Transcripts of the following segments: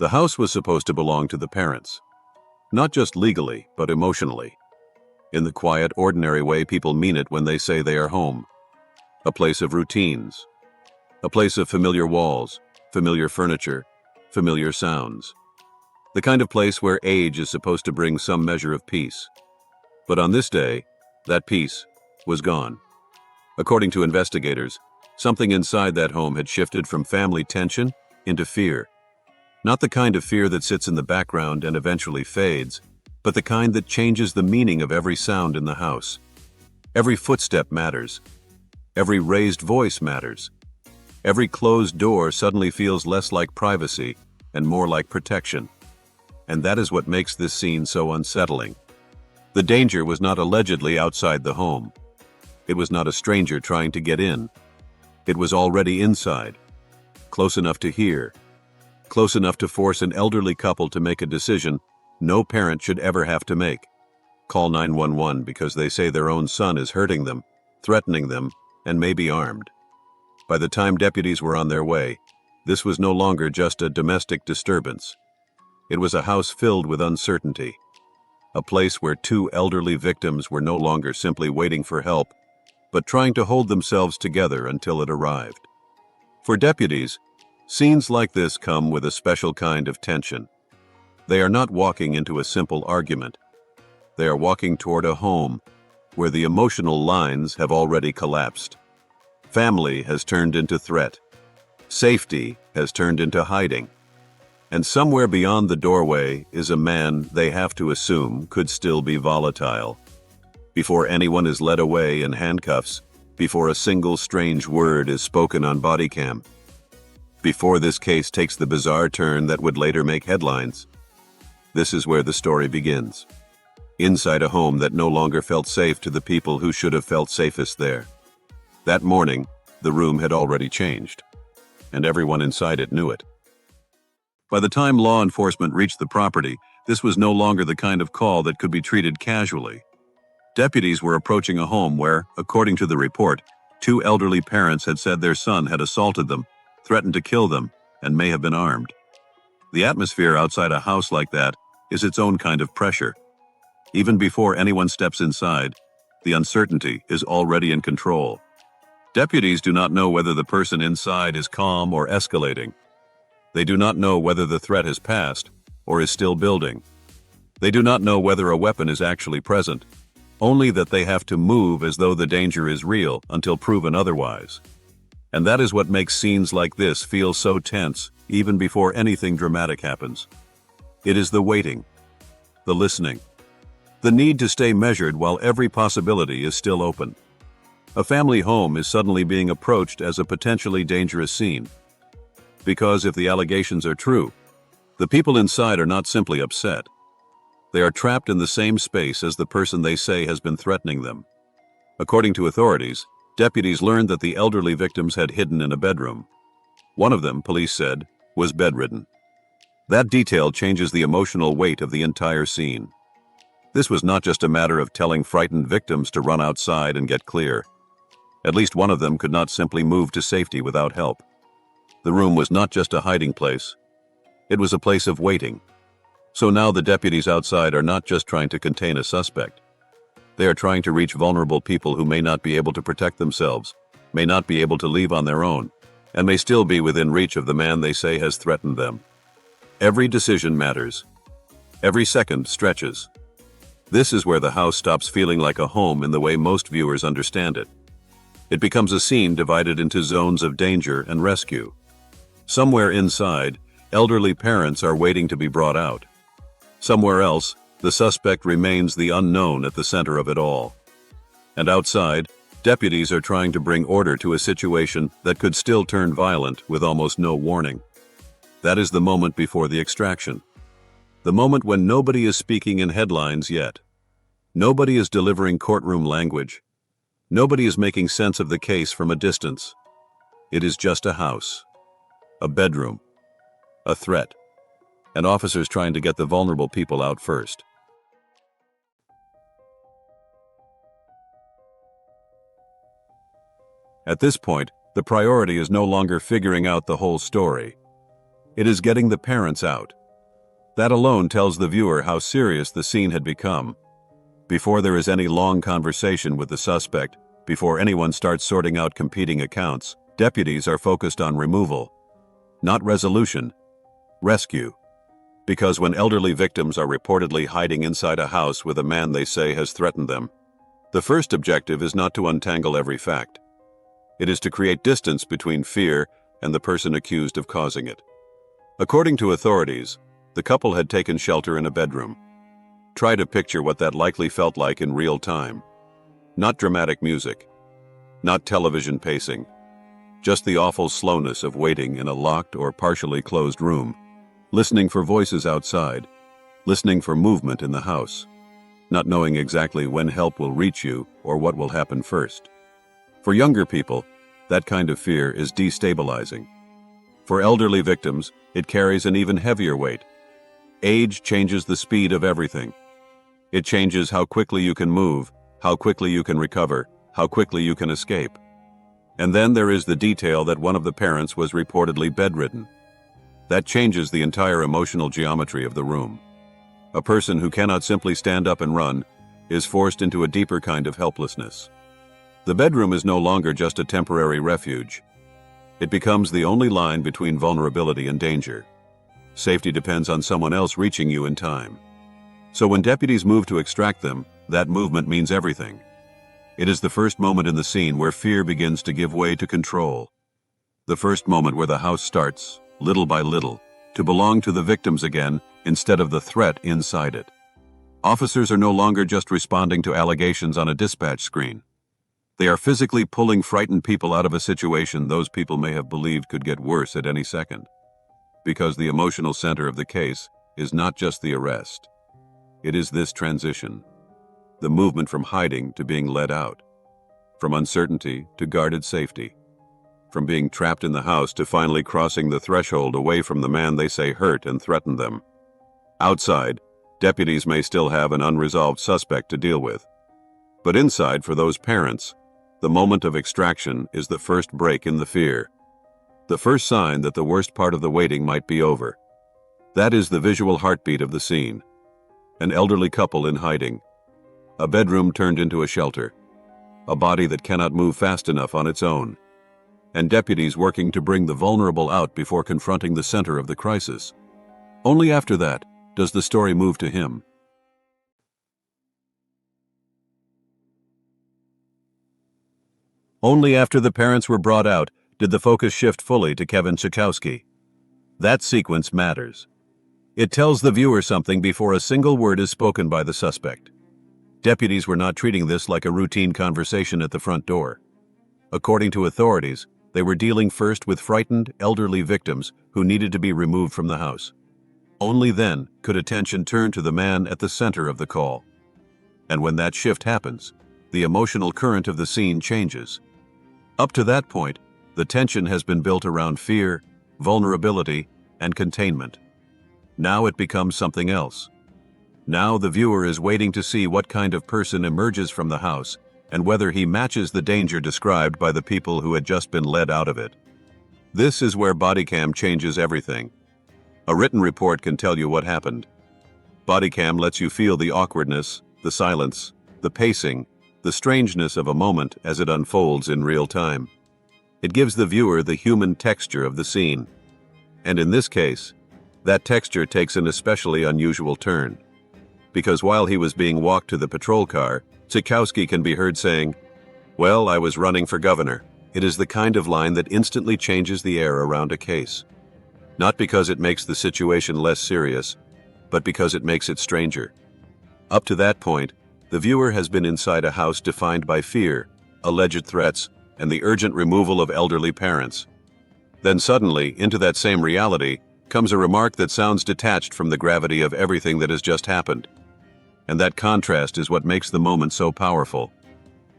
The house was supposed to belong to the parents, not just legally, but emotionally. In the quiet, ordinary way people mean it when they say they are home. A place of routines. A place of familiar walls, familiar furniture, familiar sounds. The kind of place where age is supposed to bring some measure of peace. But on this day, that peace was gone. According to investigators, something inside that home had shifted from family tension into fear. Not the kind of fear that sits in the background and eventually fades, but the kind that changes the meaning of every sound in the house. Every footstep matters. Every raised voice matters. Every closed door suddenly feels less like privacy and more like protection. And that is what makes this scene so unsettling. The danger was not allegedly outside the home. It was not a stranger trying to get in. It was already inside, close enough to hear, close enough to force an elderly couple to make a decision no parent should ever have to make. Call 911 because they say their own son is hurting them, threatening them, and may be armed. By the time deputies were on their way, this was no longer just a domestic disturbance. It was a house filled with uncertainty. A place where two elderly victims were no longer simply waiting for help, but trying to hold themselves together until it arrived. For deputies, scenes like this come with a special kind of tension. They are not walking into a simple argument. They are walking toward a home where the emotional lines have already collapsed. Family has turned into threat. Safety has turned into hiding. And somewhere beyond the doorway is a man they have to assume could still be volatile. Before anyone is led away in handcuffs, before a single strange word is spoken on body cam, before this case takes the bizarre turn that would later make headlines. This is where the story begins. Inside a home that no longer felt safe to the people who should have felt safest there. That morning, the room had already changed, and everyone inside it knew it. By the time law enforcement reached the property, this was no longer the kind of call that could be treated casually. Deputies were approaching a home where, according to the report, two elderly parents had said their son had assaulted them, threatened to kill them, and may have been armed. The atmosphere outside a house like that is its own kind of pressure. Even before anyone steps inside, the uncertainty is already in control. Deputies do not know whether the person inside is calm or escalating. They do not know whether the threat has passed or is still building. They do not know whether a weapon is actually present, only that they have to move as though the danger is real until proven otherwise. And that is what makes scenes like this feel so tense, even before anything dramatic happens. It is the waiting, the listening, the need to stay measured while every possibility is still open. A family home is suddenly being approached as a potentially dangerous scene. Because if the allegations are true, the people inside are not simply upset. They are trapped in the same space as the person they say has been threatening them. According to authorities, deputies learned that the elderly victims had hidden in a bedroom. One of them, police said, was bedridden. That detail changes the emotional weight of the entire scene. This was not just a matter of telling frightened victims to run outside and get clear. At least one of them could not simply move to safety without help. The room was not just a hiding place. It was a place of waiting. So now the deputies outside are not just trying to contain a suspect. They are trying to reach vulnerable people who may not be able to protect themselves, may not be able to leave on their own, and may still be within reach of the man they say has threatened them. Every decision matters. Every second stretches. This is where the house stops feeling like a home in the way most viewers understand it. It becomes a scene divided into zones of danger and rescue. Somewhere inside, elderly parents are waiting to be brought out. Somewhere else, the suspect remains the unknown at the center of it all. And outside, deputies are trying to bring order to a situation that could still turn violent with almost no warning. That is the moment before the extraction. The moment when nobody is speaking in headlines yet. Nobody is delivering courtroom language. Nobody is making sense of the case from a distance. It is just a house, a bedroom, a threat, and officers trying to get the vulnerable people out first. At this point, the priority is no longer figuring out the whole story. It is getting the parents out. That alone tells the viewer how serious the scene had become. Before there is any long conversation with the suspect, before anyone starts sorting out competing accounts, deputies are focused on removal. Not resolution. Rescue. Because when elderly victims are reportedly hiding inside a house with a man they say has threatened them, the first objective is not to untangle every fact. It is to create distance between fear and the person accused of causing it. According to authorities, the couple had taken shelter in a bedroom. Try to picture what that likely felt like in real time. Not dramatic music, not television pacing, just the awful slowness of waiting in a locked or partially closed room, listening for voices outside, listening for movement in the house, not knowing exactly when help will reach you or what will happen first. For younger people, that kind of fear is destabilizing. For elderly victims, it carries an even heavier weight. Age changes the speed of everything. It changes how quickly you can move, how quickly you can recover, how quickly you can escape. And then there is the detail that one of the parents was reportedly bedridden. That changes the entire emotional geometry of the room. A person who cannot simply stand up and run is forced into a deeper kind of helplessness. The bedroom is no longer just a temporary refuge. It becomes the only line between vulnerability and danger. Safety depends on someone else reaching you in time. So when deputies move to extract them, that movement means everything. It is the first moment in the scene where fear begins to give way to control. The first moment where the house starts, little by little, to belong to the victims again instead of the threat inside it. Officers are no longer just responding to allegations on a dispatch screen. They are physically pulling frightened people out of a situation those people may have believed could get worse at any second. Because the emotional center of the case is not just the arrest. It is this transition. The movement from hiding to being let out. From uncertainty to guarded safety. From being trapped in the house to finally crossing the threshold away from the man they say hurt and threatened them. Outside, deputies may still have an unresolved suspect to deal with. But inside, for those parents, the moment of extraction is the first break in the fear. The first sign that the worst part of the waiting might be over. That is the visual heartbeat of the scene. An elderly couple in hiding. A bedroom turned into a shelter. A body that cannot move fast enough on its own. And deputies working to bring the vulnerable out before confronting the center of the crisis. Only after that does the story move to him. Only after the parents were brought out did the focus shift fully to Kevin Cichowski. That sequence matters. It tells the viewer something before a single word is spoken by the suspect. Deputies were not treating this like a routine conversation at the front door. According to authorities, they were dealing first with frightened, elderly victims who needed to be removed from the house. Only then could attention turn to the man at the center of the call. And when that shift happens, the emotional current of the scene changes. Up to that point, the tension has been built around fear, vulnerability, and containment. Now it becomes something else. Now the viewer is waiting to see what kind of person emerges from the house and whether he matches the danger described by the people who had just been led out of it. This is where bodycam changes everything. A written report can tell you what happened. Bodycam lets you feel the awkwardness, the silence, the pacing, the strangeness of a moment as it unfolds in real time. It gives the viewer the human texture of the scene. And in this case, that texture takes an especially unusual turn. Because while he was being walked to the patrol car, Cichowski can be heard saying, "Well, I was running for governor." It is the kind of line that instantly changes the air around a case. Not because it makes the situation less serious, but because it makes it stranger. Up to that point, the viewer has been inside a house defined by fear, alleged threats, and the urgent removal of elderly parents. Then suddenly, into that same reality, comes a remark that sounds detached from the gravity of everything that has just happened. And that contrast is what makes the moment so powerful.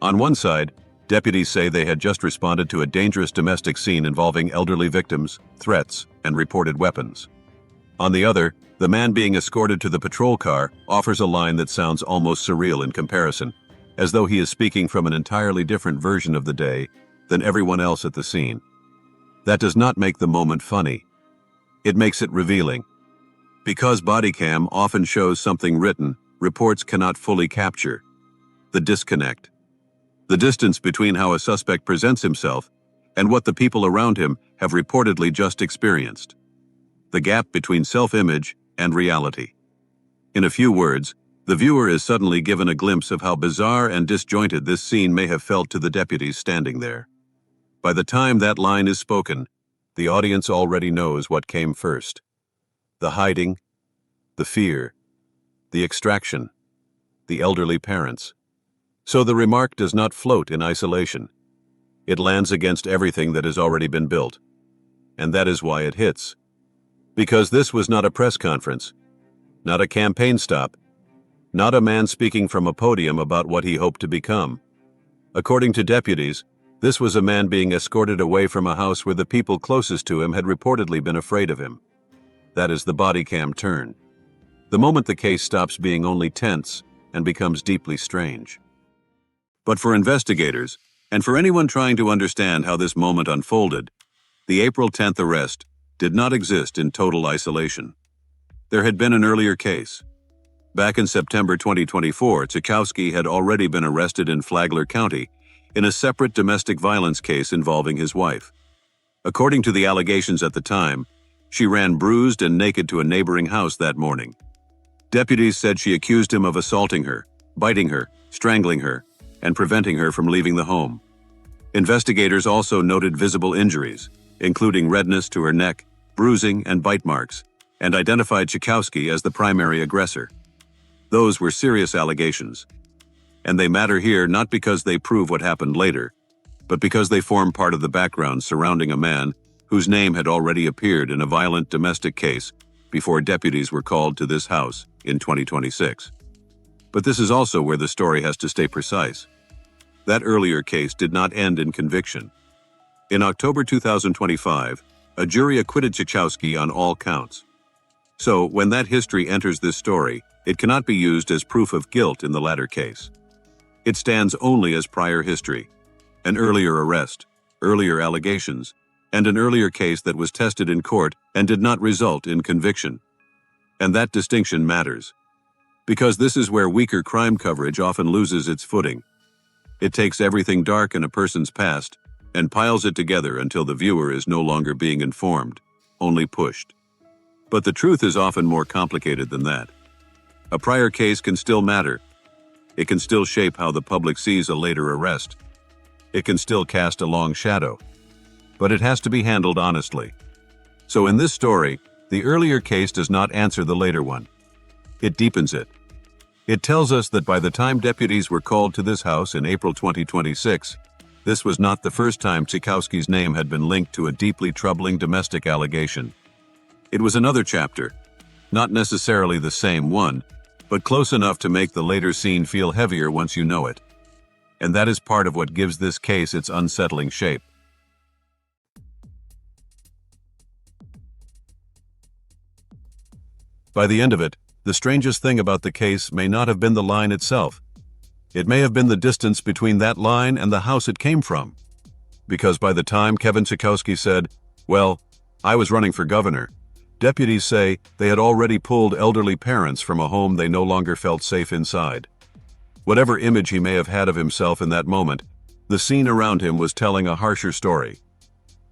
On one side, deputies say they had just responded to a dangerous domestic scene involving elderly victims, threats, and reported weapons. On the other, the man being escorted to the patrol car offers a line that sounds almost surreal in comparison, as though he is speaking from an entirely different version of the day than everyone else at the scene. That does not make the moment funny. It makes it revealing. Because body cam often shows something written, reports cannot fully capture the disconnect. The distance between how a suspect presents himself and what the people around him have reportedly just experienced. The gap between self-image and reality. In a few words, the viewer is suddenly given a glimpse of how bizarre and disjointed this scene may have felt to the deputies standing there. By the time that line is spoken, the audience already knows what came first. The hiding, the fear, the extraction, the elderly parents. So the remark does not float in isolation. It lands against everything that has already been built. And that is why it hits. Because this was not a press conference, not a campaign stop, not a man speaking from a podium about what he hoped to become. According to deputies, this was a man being escorted away from a house where the people closest to him had reportedly been afraid of him. That is the body cam turn. The moment the case stops being only tense and becomes deeply strange. But for investigators, and for anyone trying to understand how this moment unfolded, the April 10th arrest did not exist in total isolation. There had been an earlier case. Back in September 2024, Cichowski had already been arrested in Flagler County in a separate domestic violence case involving his wife. According to the allegations at the time, she ran bruised and naked to a neighboring house that morning. Deputies said she accused him of assaulting her, biting her, strangling her, and preventing her from leaving the home. Investigators also noted visible injuries, including redness to her neck, bruising, and bite marks, and identified Cichowski as the primary aggressor. Those were serious allegations. And they matter here not because they prove what happened later, but because they form part of the background surrounding a man whose name had already appeared in a violent domestic case before deputies were called to this house in 2026. But this is also where the story has to stay precise. That earlier case did not end in conviction. In October 2025, a jury acquitted Cichowski on all counts. So, when that history enters this story, it cannot be used as proof of guilt in the latter case. It stands only as prior history, an earlier arrest, earlier allegations, and an earlier case that was tested in court and did not result in conviction. And that distinction matters, because this is where weaker crime coverage often loses its footing. It takes everything dark in a person's past and piles it together until the viewer is no longer being informed, only pushed. But the truth is often more complicated than that. A prior case can still matter. It can still shape how the public sees a later arrest. It can still cast a long shadow. But it has to be handled honestly. So in this story, the earlier case does not answer the later one. It deepens it. It tells us that by the time deputies were called to this house in April 2026, this was not the first time Cichowski's name had been linked to a deeply troubling domestic allegation. It was another chapter, not necessarily the same one, but close enough to make the later scene feel heavier once you know it. And that is part of what gives this case its unsettling shape. By the end of it, the strangest thing about the case may not have been the line itself. It may have been the distance between that line and the house it came from. Because by the time Kevin Cichowski said, "Well, I was running for governor," deputies say they had already pulled elderly parents from a home they no longer felt safe inside. Whatever image he may have had of himself in that moment, the scene around him was telling a harsher story.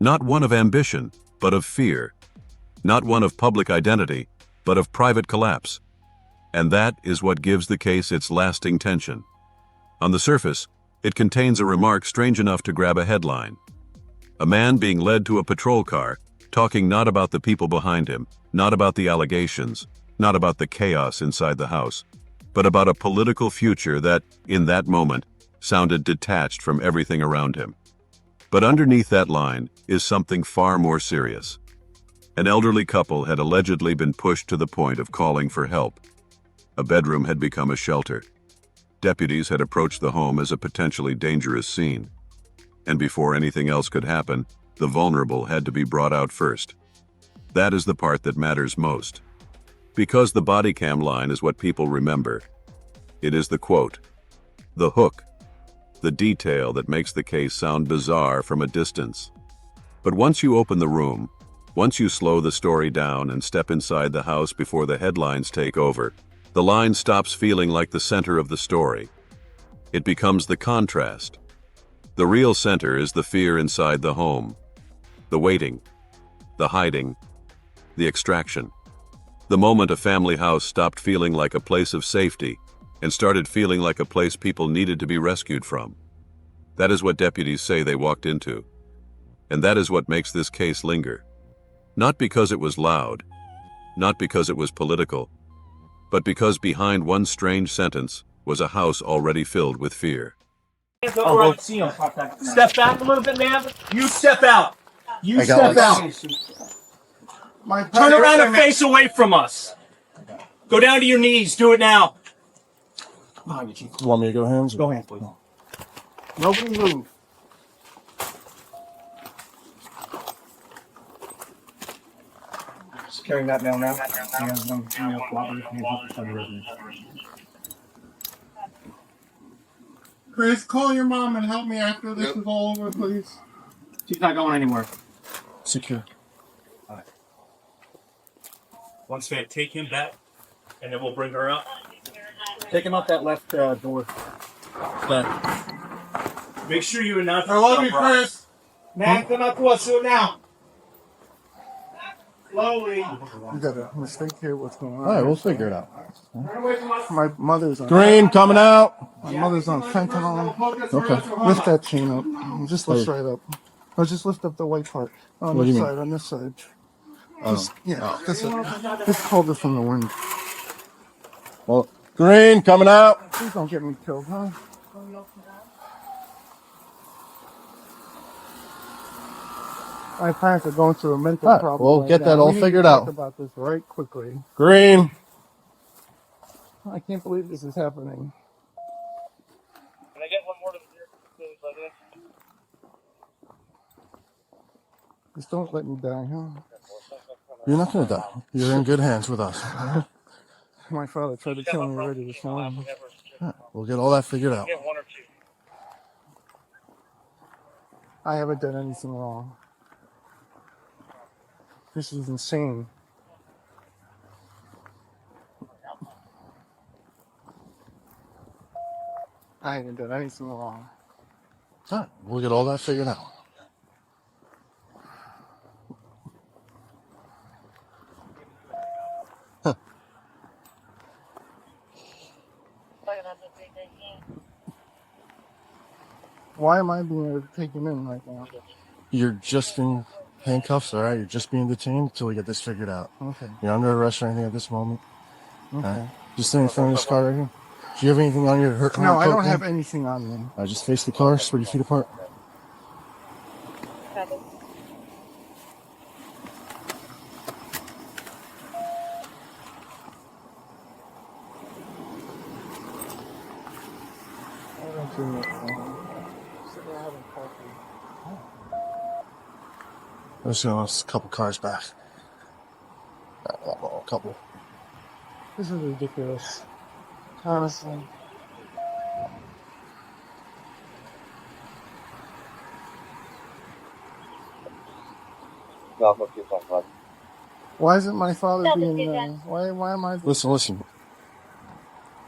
Not one of ambition, but of fear. Not one of public identity, but of private collapse. And that is what gives the case its lasting tension. On the surface, it contains a remark strange enough to grab a headline. A man being led to a patrol car, talking not about the people behind him, not about the allegations, not about the chaos inside the house, but about a political future that, in that moment, sounded detached from everything around him. But underneath that line is something far more serious. An elderly couple had allegedly been pushed to the point of calling for help. A bedroom had become a shelter. Deputies had approached the home as a potentially dangerous scene. And before anything else could happen, the vulnerable had to be brought out first. That is the part that matters most. Because the body cam line is what people remember. It is the quote, the hook, the detail that makes the case sound bizarre from a distance. But once you open the room, Once you slow the story down and step inside the house before the headlines take over, the line stops feeling like the center of the story. It becomes the contrast. The real center is the fear inside the home, the waiting, the hiding, the extraction. The moment a family house stopped feeling like a place of safety and started feeling like a place people needed to be rescued from. That is what deputies say they walked into. And that is what makes this case linger. Not because it was loud, not because it was political, but because behind one strange sentence was a house already filled with fear. Step back a little bit, man. You step out. You step out. Turn around and face away from us. Go down to your knees. Do it now. You want me to go hands? Go hands, please. Nobody move. Just carrying that down now. Chris, call your mom and help me after this is all over, please. She's not going anywhere. Secure. All right. Once they take him back, and then we'll bring her up. Take him up that left door. Make sure you announce. I love you, Chris. Man, come up to us. Do it now. Slowly. You got a mistake here. What's going on? All right, we'll figure it out. Turn away from us. My mother's on. Green coming out. My mother's on fentanyl. Okay. Lift that chain up. Just lift right up. Or just lift up the white part. On What do this you side. On this side. Oh. Yeah. This is. It's colder from the wind. Well, green coming out. Please don't get me killed, huh? My parents are going through a mental All right, problem. we'll right get now. that all We need to figured talk out. about this right quickly. Green. I can't believe this is happening. Can I get one more to the rear? Just don't let me die, huh? You're not gonna die. You're in good hands with us. My father tried to kill me already this morning. All right, we'll get all that figured out. Get one or two. I haven't done anything wrong. This is insane. I haven't done anything wrong. All right, we'll get all that figured out. Why am I being taken in right now? You're just in handcuffs, all right? You're just being detained until we get this figured out. Okay. You're under arrest or anything at this moment. Okay. All right? Just stay in front of this car right here. Do you have anything on your hurt? No, I don't have anything on me. I just face the car, spread your feet apart. I don't do nothing. Sitting there having coffee. I'm just gonna a couple cars back. A couple. This is ridiculous. Honestly. Why isn't my father being why am I Listen.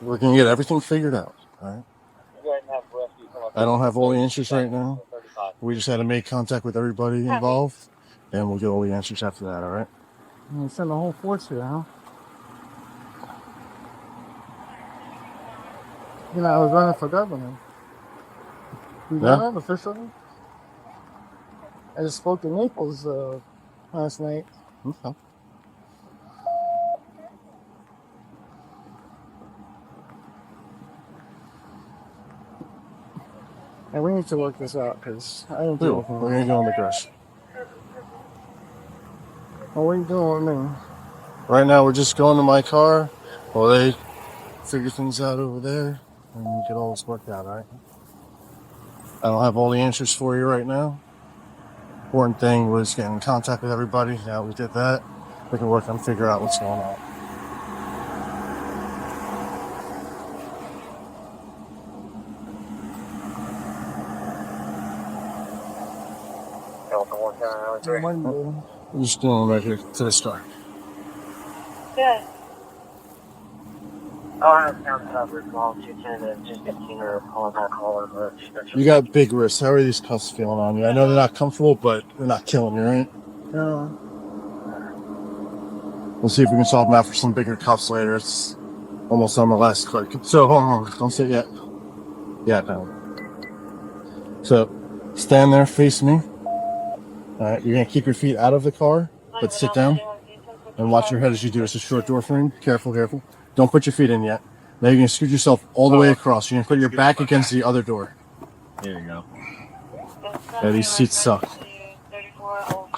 We're gonna get everything figured out, all right? I don't have all the answers right now. We just had to make contact with everybody involved, and we'll get all the answers after that, all right? You send the whole force here, huh? You know, I was running for governor. You know that officially? I just spoke to Naples last night. Okay. And we need to work this out because I don't We do will. it. We're gonna go in the grass. What are you doing with me? Right now, we're just going to my car while they figure things out over there and get all this worked out, all right? I don't have all the answers for you right now. Important thing was getting in contact with everybody. Now we did that. We can work on figure out what's going on. I'm just going right here to this car. Good. I have found coverage while 210 and 215 are calling that caller, but You got big wrists. How are these cuffs feeling on you? I know they're not comfortable, but they're not killing you, right? no. We'll see if we can swap them out for some bigger cuffs later. It's almost on the last click. So hold on, don't sit yet. Yeah, no. So stand there, face me. All right, you're gonna keep your feet out of the car, but sit down and watch your head as you do. It's a short door frame. Careful, careful. Don't put your feet in yet. Now you're gonna scoot yourself all the way across. You're gonna put your back against the other door. There you go. Yeah, these seats suck.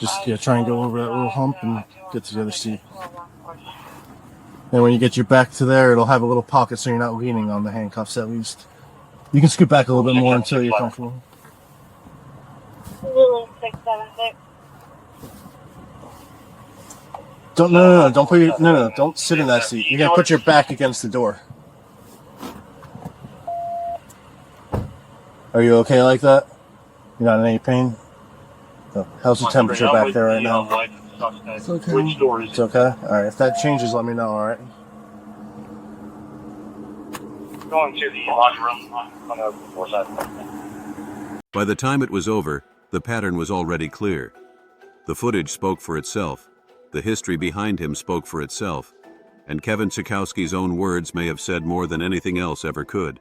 Just try and go over that little hump and get to the other seat. And when you get your back to there, it'll have a little pocket so you're not leaning on the handcuffs at least. You can scoot back a little bit more until you're comfortable. 676. Don't sit in that seat. You're gonna put your back against the door. Are you okay like that? You're not in any pain? No. How's the temperature back there right now? It's okay. It's okay? Alright, if that changes, let me know, alright? Going to the laundry room on the floor side. By the time it was over, the pattern was already clear. The footage spoke for itself, the history behind him spoke for itself, and Kevin Cichowski's own words may have said more than anything else ever could.